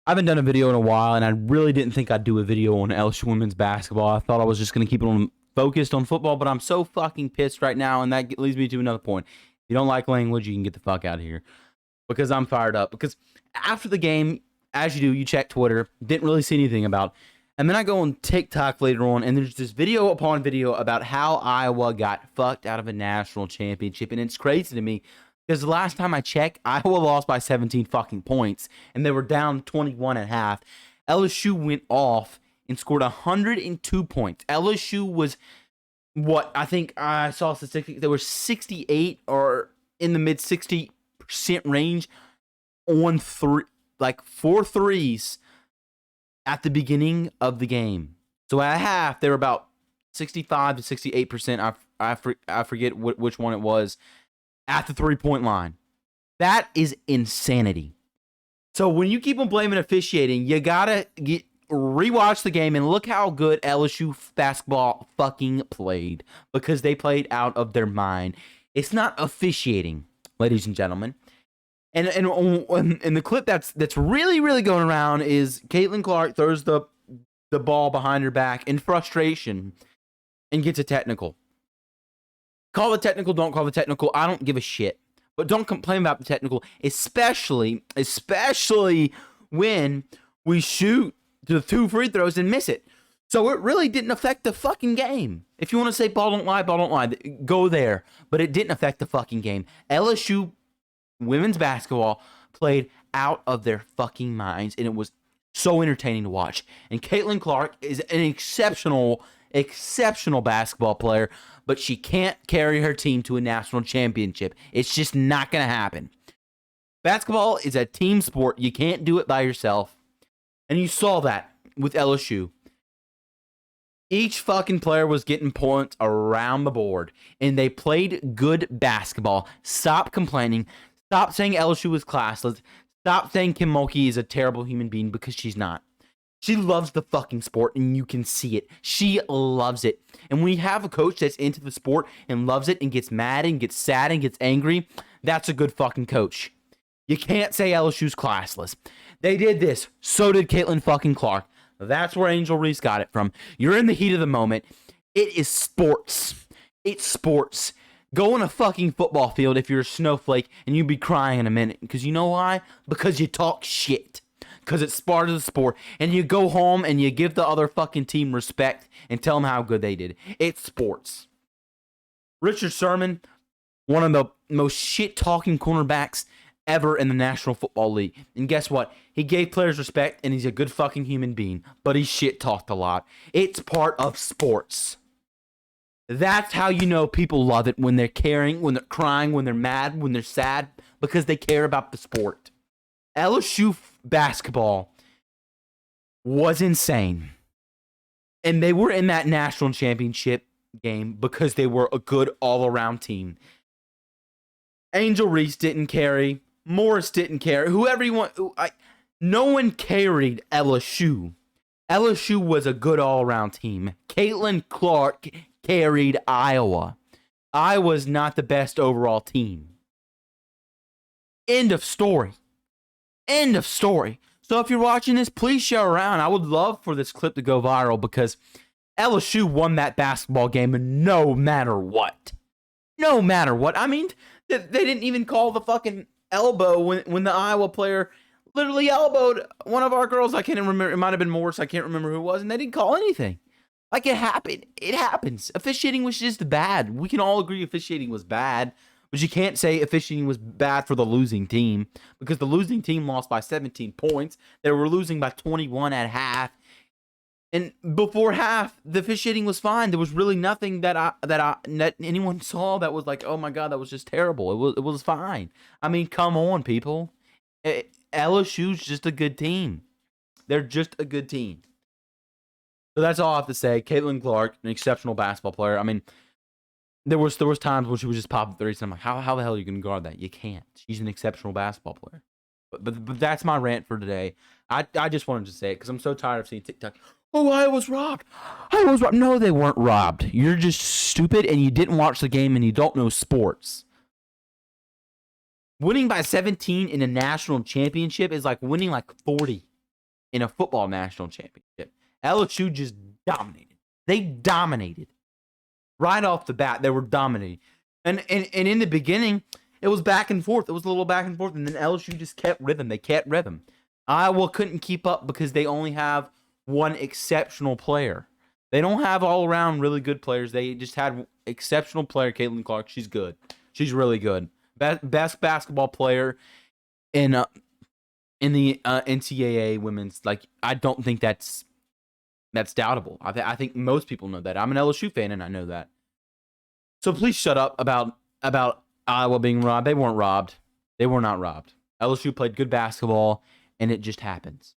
I haven't done a video in a while, and I really didn't think I'd do a video on LSU women's basketball. I thought I was just going to keep it on focused on football, but I'm so fucking pissed right now, and that leads me to another point. If you don't like language, you can get the fuck out of here, because I'm fired up. Because after the game, as you do, you check Twitter, didn't really see anything about. And then I go on TikTok later on, and there's this video upon video about how Iowa got fucked out of a national championship, and it's crazy to me. Because the last time I checked, Iowa lost by 17 fucking points, and they were down 21 at half. LSU went off and scored 102 points. LSU was, what, I think I saw statistics, they were 68 or in the mid 60% range on four threes at the beginning of the game. So at half, they were about 65 to 68%. I forget which one it was. At the three-point line. That is insanity. So when you keep on blaming officiating, you gotta rewatch the game and look how good LSU basketball fucking played, because they played out of their mind. It's not officiating, ladies and gentlemen. And the clip that's really, really going around is Caitlin Clark throws the ball behind her back in frustration and gets a technical. Call the technical, don't call the technical. I don't give a shit. But don't complain about the technical, especially when we shoot the 2 free throws and miss it. So it really didn't affect the fucking game. If you want to say ball don't lie, go there. But it didn't affect the fucking game. LSU women's basketball played out of their fucking minds, and it was so entertaining to watch. And Caitlin Clark is an exceptional basketball player, but she can't carry her team to a national championship. It's just not going to happen. Basketball is a team sport. You can't do it by yourself. And you saw that with LSU. Each fucking player was getting points around the board, and they played good basketball. Stop complaining. Stop saying LSU was classless. Stop saying Kim Mulkey is a terrible human being, because she's not. She loves the fucking sport, and you can see it. She loves it. And when you have a coach that's into the sport and loves it and gets mad and gets sad and gets angry, that's a good fucking coach. You can't say LSU's classless. They did this. So did Caitlin fucking Clark. That's where Angel Reese got it from. You're in the heat of the moment. It is sports. It's sports. Go on a fucking football field if you're a snowflake, and you'd be crying in a minute. Because you know why? Because you talk shit. Because it's part of the sport. And you go home and you give the other fucking team respect and tell them how good they did. It's sports. Richard Sherman, one of the most shit-talking cornerbacks ever in the National Football League. And guess what? He gave players respect, and he's a good fucking human being. But he shit-talked a lot. It's part of sports. That's how you know people love it, when they're caring, when they're crying, when they're mad, when they're sad, because they care about the sport. LSU basketball was insane. And they were in that national championship game because they were a good all-around team. Angel Reese didn't carry. Morris didn't carry. No one carried LSU. LSU was a good all-around team. Caitlin Clark carried Iowa. Iowa's not the best overall team. End of story. End of story. So if you're watching this, please share around. I would love for this clip to go viral, because LSU won that basketball game no matter what. No matter what. I mean, they didn't even call the fucking elbow when the Iowa player literally elbowed one of our girls. I can't remember. It might have been Morris. I can't remember who it was. And they didn't call anything. Like, it happened. It happens. Officiating was just bad. We can all agree officiating was bad. But you can't say officiating was bad for the losing team, because the losing team lost by 17 points. They were losing by 21 at half. And before half, the officiating was fine. There was really nothing that anyone saw that was like, oh my God, that was just terrible. It was fine. I mean, come on, people. LSU's just a good team. They're just a good team. So that's all I have to say. Caitlin Clark, an exceptional basketball player. I mean, there was times when she was just popping threes, and I'm like, how the hell are you going to guard that? You can't. She's an exceptional basketball player. But that's my rant for today. I just wanted to say it because I'm so tired of seeing TikTok. Oh, I was robbed. I was robbed. No, they weren't robbed. You're just stupid, and you didn't watch the game, and you don't know sports. Winning by 17 in a national championship is like winning like 40. in a football national championship. LSU just dominated. They dominated. Right off the bat, they were dominating. And in the beginning, it was back and forth. It was a little back and forth, and then LSU just kept rhythm. They kept rhythm. Iowa couldn't keep up because they only have one exceptional player. They don't have all-around really good players. They just had exceptional player, Caitlin Clark. She's good. She's really good. Best basketball player in the NCAA women's. Like, I don't think that's doubtable. I think most people know that. I'm an LSU fan, and I know that. So please shut up about Iowa being robbed. They weren't robbed. They were not robbed. LSU played good basketball, and it just happens.